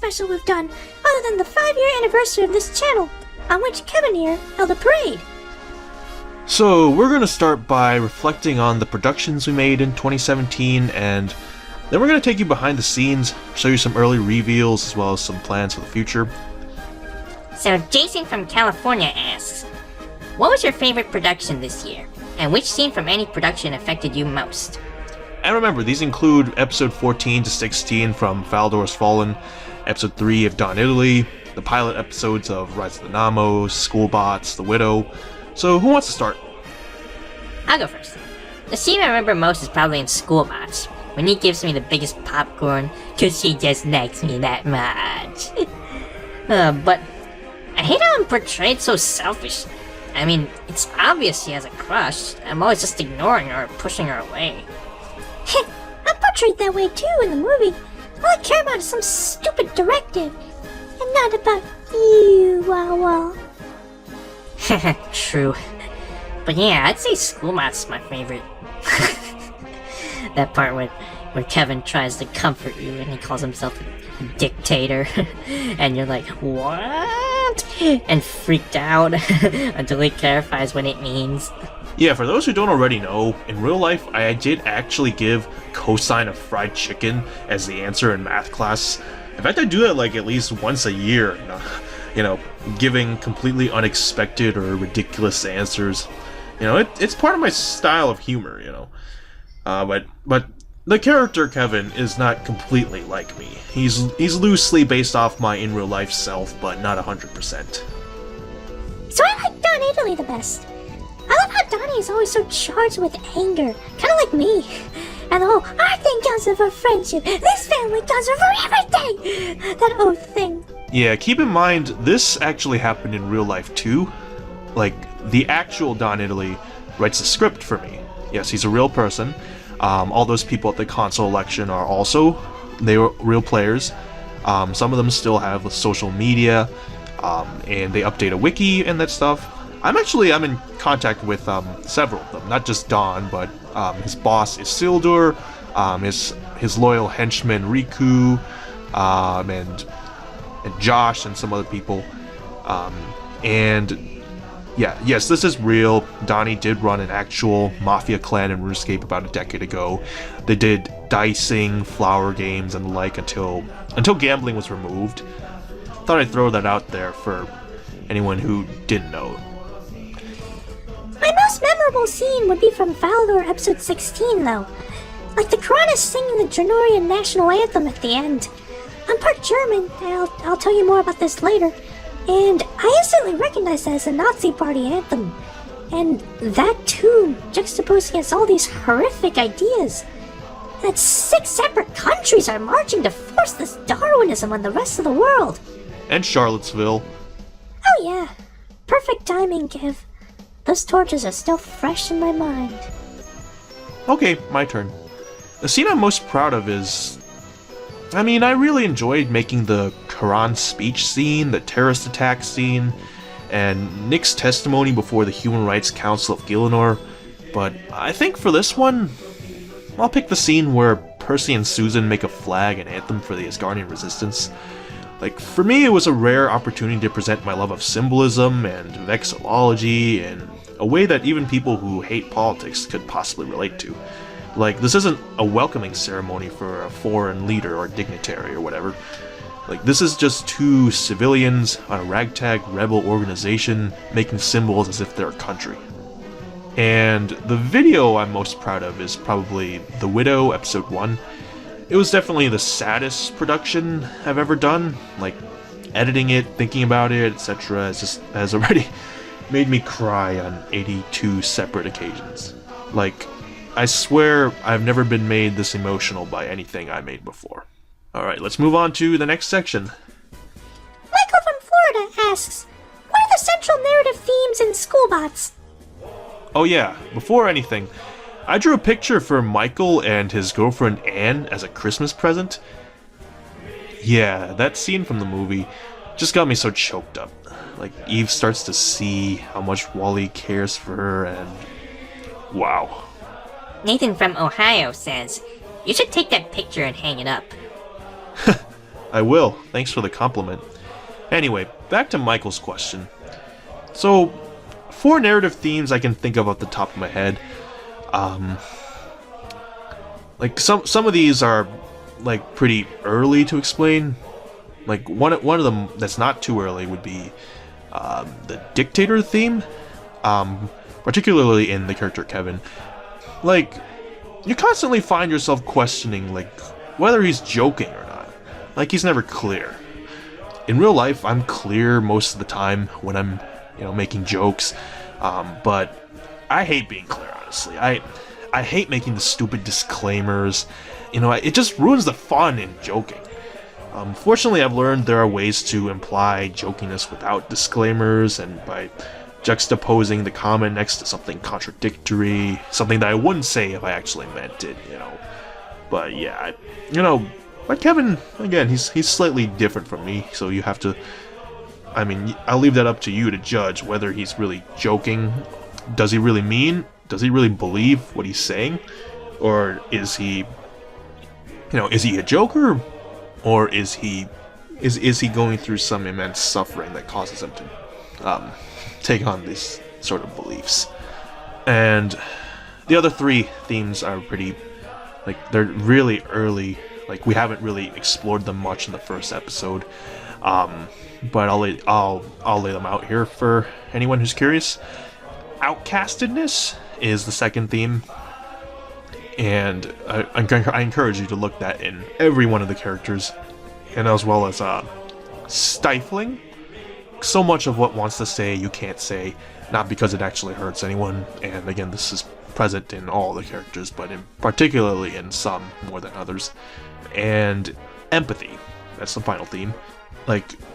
special we've done other than the 5-year anniversary of this channel, on which Kevin here held a parade. So, we're going to start by reflecting on the productions we made in 2017, and then we're going to take you behind the scenes, show you some early reveals as well as some plans for the future. So Jason from California asks, what was your favorite production this year? And which scene from any production affected you most? And remember, these include episode 14 to 16 from Faldor's Fallen, episode 3 of Dawn Italy, the pilot episodes of Rise of the Namos, Schoolbots, The Widow. So who wants to start? I'll go first. The scene I remember most is probably in Schoolbots, when he gives me the biggest popcorn, cause he just likes me that much. But I hate how I'm portrayed so selfish. I mean, it's obvious he has a crush. I'm always just ignoring her or pushing her away. I'm portrayed that way too in the movie. All I care about is some stupid directive, and not about you, Wawa. True. But yeah, I'd say Schoolbots is my favorite. That part where Kevin tries to comfort you and he calls himself a dictator. And you're like, what? And freaked out until he clarifies what it means. Yeah, for those who don't already know, in real life I did actually give cosine of fried chicken as the answer in math class. In fact, I do that like at least once a year, giving completely unexpected or ridiculous answers. It's part of my style of humor, But the character Kevin is not completely like me. He's loosely based off my in real life self, but not 100%. So I like Dawn Italy the best. I love how Donnie is always so charged with anger, kind of like me. And the whole, our thing counts for friendship, this family counts for everything! That oath thing. Yeah, keep in mind, this actually happened in real life too. Like, the actual Dawn Italy writes the script for me. Yes, he's a real person. All those people at the console election are also, they were real players. Some of them still have social media, and they update a wiki and that stuff. I'm in contact with several of them, not just Don, but his boss Isildur, his loyal henchman Riku, and Josh and some other people. Yes, this is real. Donnie did run an actual mafia clan in RuneScape about a decade ago. They did dicing, flower games, and the like until gambling was removed. Thought I'd throw that out there for anyone who didn't know. My most memorable scene would be from Faldor episode 16, though. Like the Karanis singing the Drenorian national anthem at the end. I'm part German, and I'll tell you more about this later. And I instantly recognized that as a Nazi party anthem. And that tune, juxtaposed against all these horrific ideas. That 6 separate countries are marching to force this Darwinism on the rest of the world. And Charlottesville. Oh yeah. Perfect timing, Kev. Those torches are still fresh in my mind. Okay, my turn. The scene I'm most proud of is... I really enjoyed making the Quran speech scene, the terrorist attack scene, and Nick's testimony before the Human Rights Council of Gielinor, but I think for this one, I'll pick the scene where Percy and Susan make a flag and anthem for the Asgardian resistance. Like, for me, it was a rare opportunity to present my love of symbolism and vexillology in a way that even people who hate politics could possibly relate to. Like, this isn't a welcoming ceremony for a foreign leader or dignitary or whatever. Like, this is just 2 civilians on a ragtag rebel organization making symbols as if they're a country. And the video I'm most proud of is probably The Widow, episode 1. It was definitely the saddest production I've ever done. Like, editing it, thinking about it, etc. has already made me cry on 82 separate occasions. Like, I swear I've never been made this emotional by anything I made before. Alright, let's move on to the next section. Michael from Florida asks, what are the central narrative themes in Schoolbots? Oh yeah, before anything, I drew a picture for Michael and his girlfriend Anne as a Christmas present. Yeah, that scene from the movie just got me so choked up. Like, Eve starts to see how much Wally cares for her, and wow. Nathan from Ohio says, you should take that picture and hang it up. I will. Thanks for the compliment. Anyway, back to Michael's question. So, 4 narrative themes I can think of off the top of my head. Like some of these are like pretty early to explain. Like one of them that's not too early would be the dictator theme, particularly in the character Kevin. Like, you constantly find yourself questioning like whether he's joking or not. Like, he's never clear. In real life, I'm clear most of the time when I'm, making jokes, but I hate being clear, honestly. I hate making the stupid disclaimers. It just ruins the fun in joking. Fortunately, I've learned there are ways to imply jokiness without disclaimers, and by juxtaposing the comment next to something contradictory, something that I wouldn't say if I actually meant it, But yeah, but Kevin, again, he's slightly different from me, so you have to... I'll leave that up to you to judge whether he's really joking. Does he really mean? Does he really believe what he's saying? Or is he... is he a joker? Or is he going through some immense suffering that causes him to take on these sort of beliefs? And the other 3 themes are pretty... they're really early. We haven't really explored them much in the first episode. But I'll lay them out here for anyone who's curious. Outcastedness is the second theme, and I encourage you to look that in every one of the characters, and as well as stifling. So much of what wants to say you can't say, not because it actually hurts anyone, and again, this is present in all the characters, but particularly in some more than others. And empathy, that's the final theme.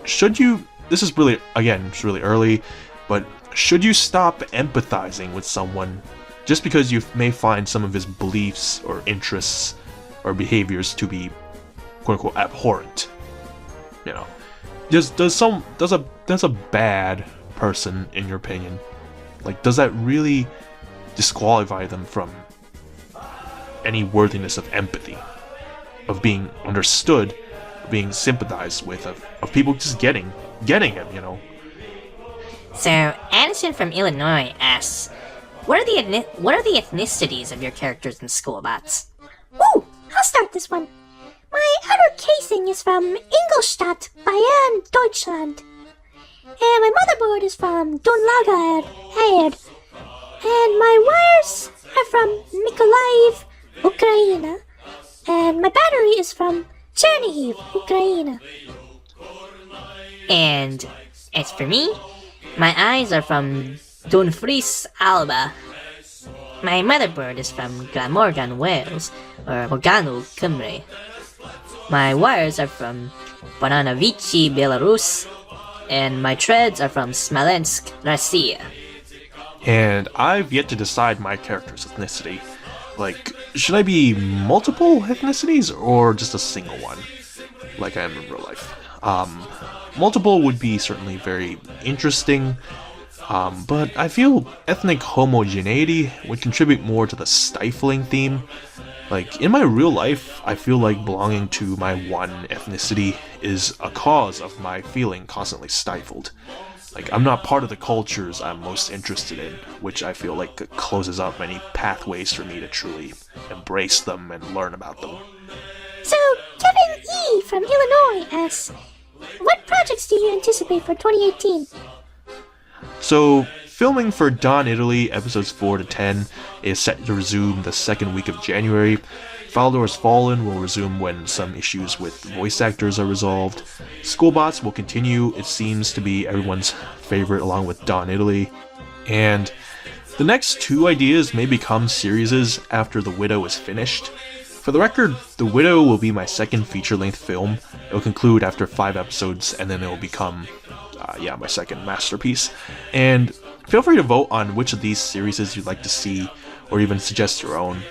Should you... This is really, again, it's really early, but should you stop empathizing with someone just because you may find some of his beliefs or interests or behaviors to be quote-unquote abhorrent? Does a bad person, in your opinion, does that really disqualify them from any worthiness of empathy, of being understood, of being sympathized with, of people just getting him, So, Addison from Illinois asks, what are the ethnicities of your characters in Schoolbots? Ooh, I'll start this one. My outer casing is from Ingolstadt, Bayern, Deutschland. And my motherboard is from Dunlager, Air. And my wires are from Mykolaiv, Ukraine. And my battery is from Chernihiv, Ukraine. And as for me, my eyes are from Dumfries, Alba. My motherboard is from Glamorgan, Wales, or Morganu, Cymru. My wires are from Bonanovici, Belarus, and my treads are from Smolensk, Russia. And I've yet to decide my character's ethnicity. Should I be multiple ethnicities or just a single one, like I am in real life? Multiple would be certainly very interesting, but I feel ethnic homogeneity would contribute more to the stifling theme. In my real life, I feel like belonging to my one ethnicity is a cause of my feeling constantly stifled. I'm not part of the cultures I'm most interested in, which I feel closes up many pathways for me to truly embrace them and learn about them. So, Kevin E. from Illinois asks, what projects do you anticipate for 2018? So, filming for Dawn Italy episodes 4 to 10 is set to resume the second week of January. Faldor's Fallen will resume when some issues with voice actors are resolved. Schoolbots will continue. It seems to be everyone's favorite along with Dawn Italy. And the next 2 ideas may become series after The Widow is finished. For the record, The Widow will be my second feature-length film. It will conclude after 5 episodes, and then it will become, my second masterpiece. And feel free to vote on which of these series you'd like to see, or even suggest your own.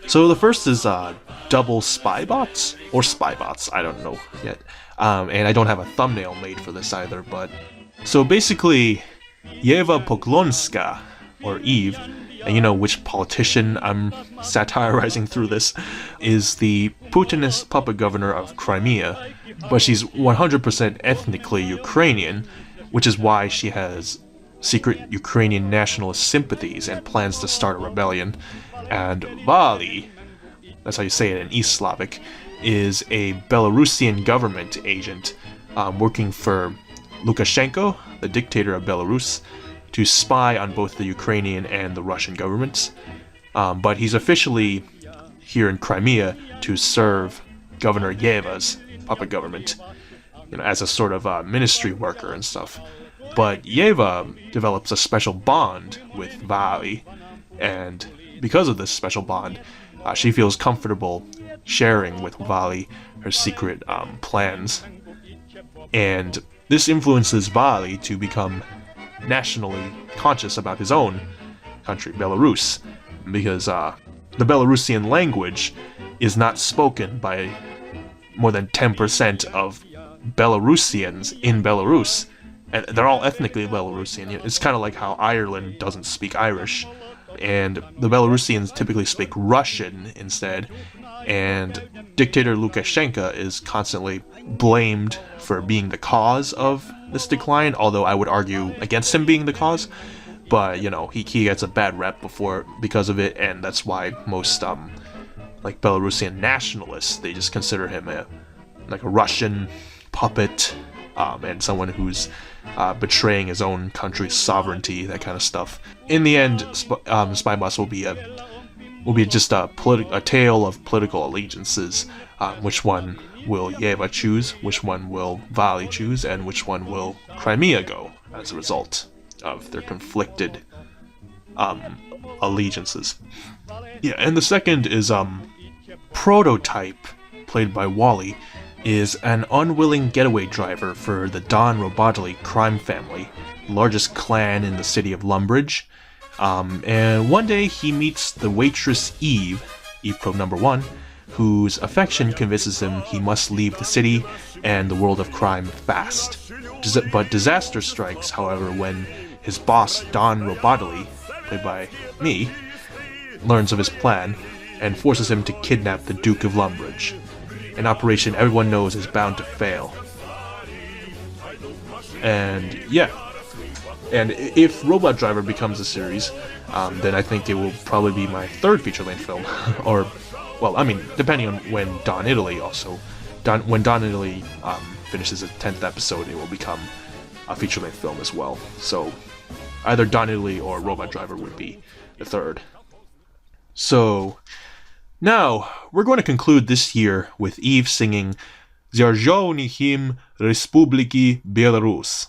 So the first is Double Spybots, or Spybots, I don't know yet. And I don't have a thumbnail made for this either, but... So basically, Yeva Poklonska, or Eve, and you know which politician I'm satirizing through this, is the Putinist puppet governor of Crimea, but she's 100% ethnically Ukrainian, which is why she has secret Ukrainian nationalist sympathies and plans to start a rebellion. And Vali, that's how you say it in East Slavic, is a Belarusian government agent working for Lukashenko, the dictator of Belarus, to spy on both the Ukrainian and the Russian governments. But he's officially here in Crimea to serve Governor Yeva's puppet government, as a sort of ministry worker and stuff. But Yeva develops a special bond with Vali, and because of this special bond, she feels comfortable sharing with Vali her secret plans. And this influences Vali to become nationally conscious about his own country, Belarus, because the Belarusian language is not spoken by more than 10% of Belarusians in Belarus, and they're all ethnically Belarusian. It's kind of like how Ireland doesn't speak Irish, and the Belarusians typically speak Russian instead, and dictator Lukashenko is constantly blamed for being the cause of this decline, although I would argue against him being the cause. But, he gets a bad rep because of it, and that's why most, Belarusian nationalists, they just consider him a Russian puppet, and someone who's betraying his own country's sovereignty, that kind of stuff. In the end, Spy Boss will be just a tale of political allegiances. Which one will Yeva choose? Which one will Vali choose? And which one will Crimea go as a result of their conflicted allegiances? Yeah, and the second is Prototype, played by Wally, is an unwilling getaway driver for the Don Robotli crime family, the largest clan in the city of Lumbridge. And one day he meets the waitress Eve Probe number 1, whose affection convinces him he must leave the city and the world of crime fast. But disaster strikes, however, when his boss, Don Robotli, played by me, learns of his plan and forces him to kidnap the Duke of Lumbridge, an operation everyone knows is bound to fail. And if Robot Driver becomes a series, then I think it will probably be my third feature-length film, depending on when Dawn Italy finishes its 10th episode, it will become a feature-length film as well. So either Dawn Italy or Robot Driver would be the third. So now we're going to conclude this year with Eve singing Dzержавny hymn Республики Belarus.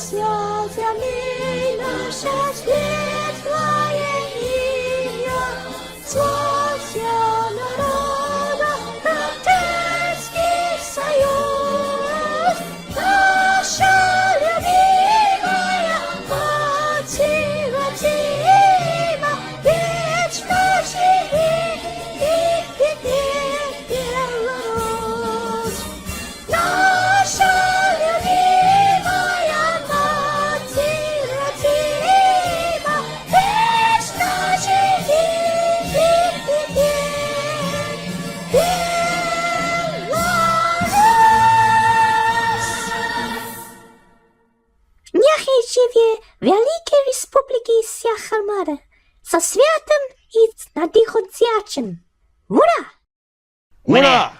связями наше светлое имя, славься народа, Братский союз, наша любимая Мать Родима, вечно живи и Беларусь. Наша любимая Мать Родима, вечно живи и Беларусь. Niechaj żyje Wielkiej Республики FlagArmada со святым и надыходящим. Ура! Ура!